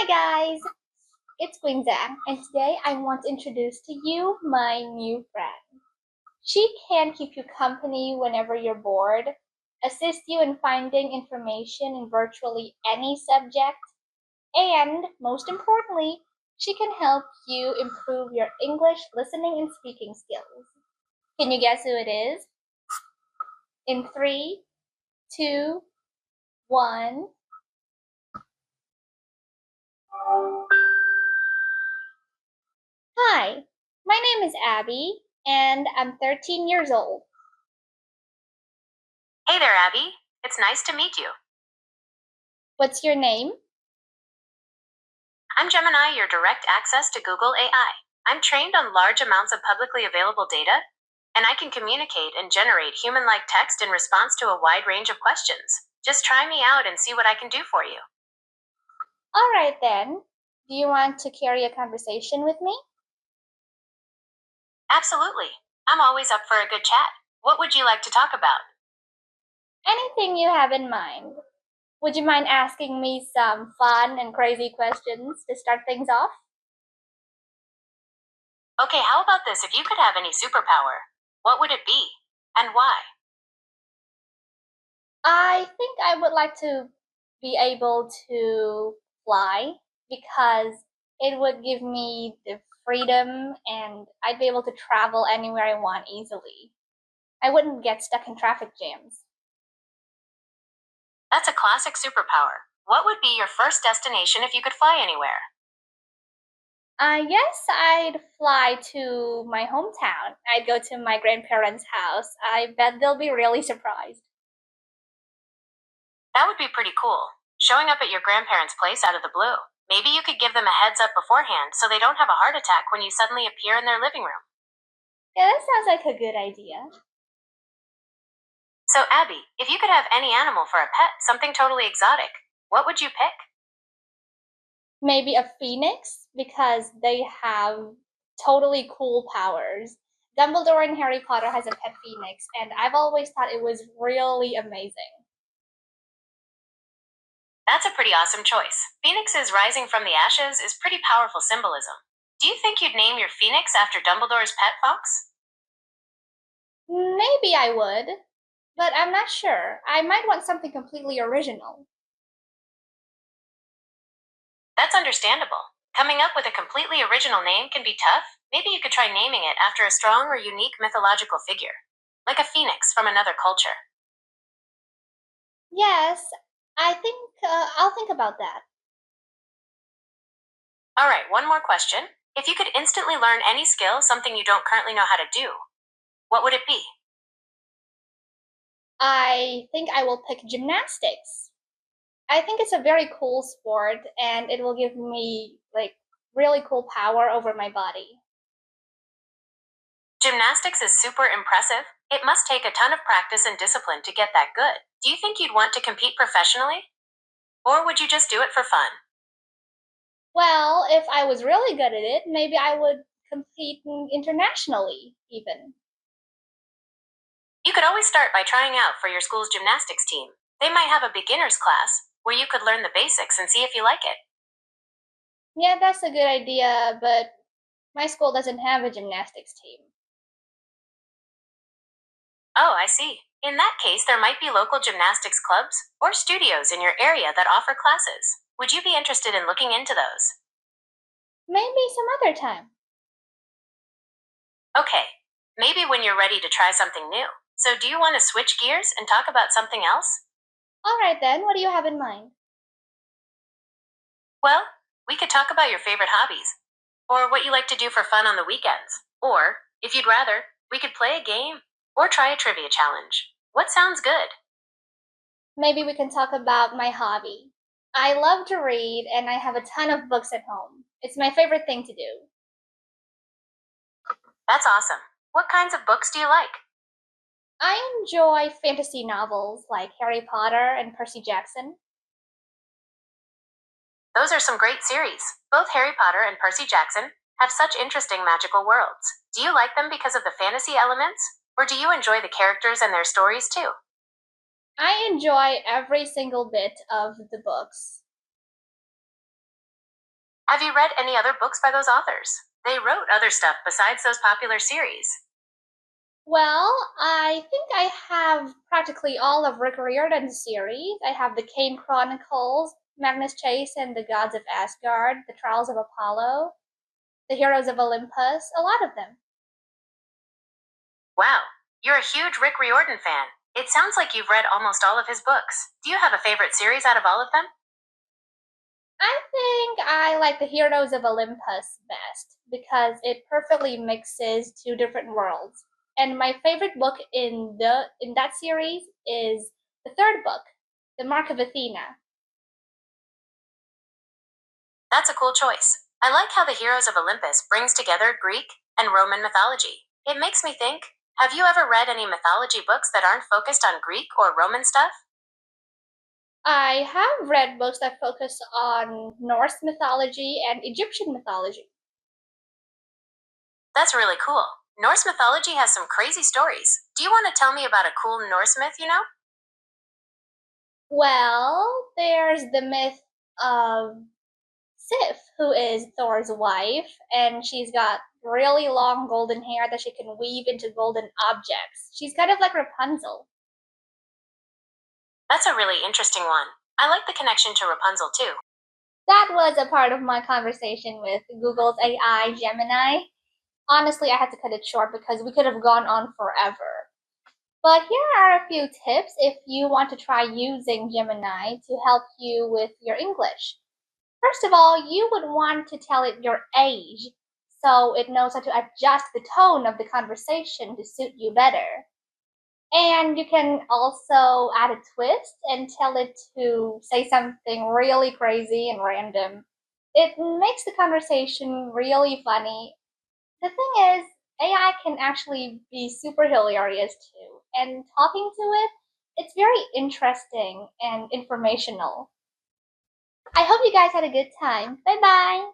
Guys, it's Queen Zhang, and today I want to introduce to you my new friend. She can keep you company whenever you're bored, assist you in finding information in virtually any subject, and most importantly, she can help you improve your English listening and speaking skills. Can you guess who it is? In three, two, one. Hi, my name is Abby, and I'm 13 years old. Hey there, Abby. It's nice to meet you. What's your name? I'm Gemini, your direct access to Google AI. I'm trained on large amounts of publicly available data, and I can communicate and generate human-like text in response to a wide range of questions. Just try me out and see what I can do for you. All right then. Do you want to carry a conversation with me? Absolutely. I'm always up for a good chat. What would you like to talk about? Anything you have in mind. Would you mind asking me some fun and crazy questions to start things off? Okay, how about this? If you could have any superpower, what would it be? And why? I think I would like to be able to fly because it would give me the freedom and I'd be able to travel anywhere I want easily. I wouldn't get stuck in traffic jams. That's a classic superpower. What would be your first destination if you could fly anywhere? I guess I'd fly to my hometown. I'd go to my grandparents' house. I bet they'll be really surprised. That would be pretty cool. Showing up at your grandparents' place out of the blue. Maybe you could give them a heads up beforehand so they don't have a heart attack when you suddenly appear in their living room. Yeah, that sounds like a good idea. So, Abby, if you could have any animal for a pet, something totally exotic, what would you pick? Maybe a phoenix because they have totally cool powers. Dumbledore in Harry Potter has a pet phoenix, and I've always thought it was really amazing. That's a pretty awesome choice. Phoenixes rising from the ashes is pretty powerful symbolism. Do you think you'd name your phoenix after Dumbledore's pet fox? Maybe I would, but I'm not sure. I might want something completely original. That's understandable. Coming up with a completely original name can be tough. Maybe you could try naming it after a strong or unique mythological figure, like a phoenix from another culture. Yes, I think I'll think about that. All right, one more question. If you could instantly learn any skill, something you don't currently know how to do, what would it be? I think I will pick gymnastics. I think it's a very cool sport and it will give me like really cool power over my body. Gymnastics is super impressive. It must take a ton of practice and discipline to get that good. Do you think you'd want to compete professionally? Or would you just do it for fun? Well, if I was really good at it, maybe I would compete internationally even. You could always start by trying out for your school's gymnastics team. They might have a beginner's class where you could learn the basics and see if you like it. Yeah, that's a good idea, but my school doesn't have a gymnastics team. Oh, I see. In that case, there might be local gymnastics clubs or studios in your area that offer classes. Would you be interested in looking into those? Maybe some other time. Okay, maybe when you're ready to try something new. So, do you want to switch gears and talk about something else? All right then, what do you have in mind? Well, we could talk about your favorite hobbies, or what you like to do for fun on the weekends. Or, if you'd rather, we could play a game or try a trivia challenge. What sounds good? Maybe we can talk about my hobby. I love to read and I have a ton of books at home. It's my favorite thing to do. That's awesome. What kinds of books do you like? I enjoy fantasy novels like Harry Potter and Percy Jackson. Those are some great series. Both Harry Potter and Percy Jackson have such interesting magical worlds. Do you like them because of the fantasy elements? Or do you enjoy the characters and their stories too? I enjoy every single bit of the books. Have you read any other books by those authors? They wrote other stuff besides those popular series. Well, I think I have practically all of Rick Riordan's series. I have the Kane Chronicles, Magnus Chase and the Gods of Asgard, The Trials of Apollo, The Heroes of Olympus, a lot of them. Wow, you're a huge Rick Riordan fan. It sounds like you've read almost all of his books. Do you have a favorite series out of all of them? I think I like The Heroes of Olympus best because it perfectly mixes two different worlds. And my favorite book in that series is the third book, The Mark of Athena. That's a cool choice. I like how the Heroes of Olympus brings together Greek and Roman mythology. It makes me think, have you ever read any mythology books that aren't focused on Greek or Roman stuff? I have read books that focus on Norse mythology and Egyptian mythology. That's really cool. Norse mythology has some crazy stories. Do you want to tell me about a cool Norse myth you know? Well, there's the myth of Sif, who is Thor's wife, and she's got really long golden hair that she can weave into golden objects. She's kind of like Rapunzel. That's a really interesting one. I like the connection to Rapunzel too. That was a part of my conversation with Google's AI Gemini. Honestly, I had to cut it short because we could have gone on forever. But here are a few tips if you want to try using Gemini to help you with your English. First of all, you would want to tell it your age so it knows how to adjust the tone of the conversation to suit you better. And you can also add a twist and tell it to say something really crazy and random. It makes the conversation really funny. The thing is, AI can actually be super hilarious too. And talking to it, it's very interesting and informational. I hope you guys had a good time. Bye bye.